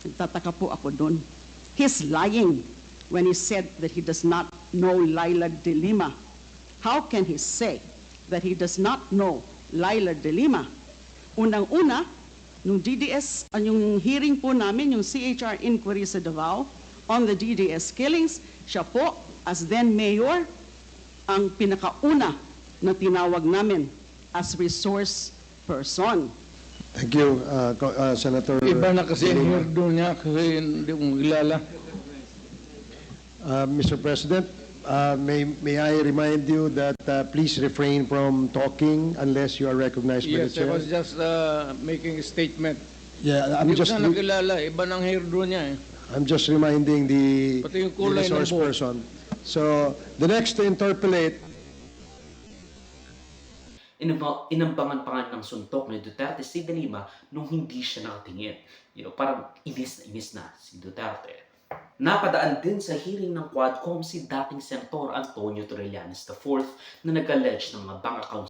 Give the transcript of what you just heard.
Nagtataka po ako doon. He's lying when he said that he does not know Laila de Lima. How can he say that he does not know Laila de Lima? Unang-una, nung DDS, yung hearing po namin, yung CHR inquiry sa Davao on the DDS killings, siya po, as then mayor, ang pinakauna na tinawag namin as resource person. Thank you, Senator. Iba na kasi ang hirdo niya kasi hindi mo kilala. Mr. President, may I remind you that please refrain from talking unless you are recognized by the Yes, I chair. was just making a statement. Yeah, Hindi ko na nakilala, iba ng hirdo niya eh. I'm just reminding the Pati yung kulay ng resource buhok. person. So, the next to interpolate. Inambangan pa nga ng suntok ni Duterte si De Lima nung hindi siya nakatingin. Parang inis na si Duterte. Napadaan din sa hearing ng Quadcom si dating Senator Antonio Trillanes IV na nag-allege ng mga bank accounts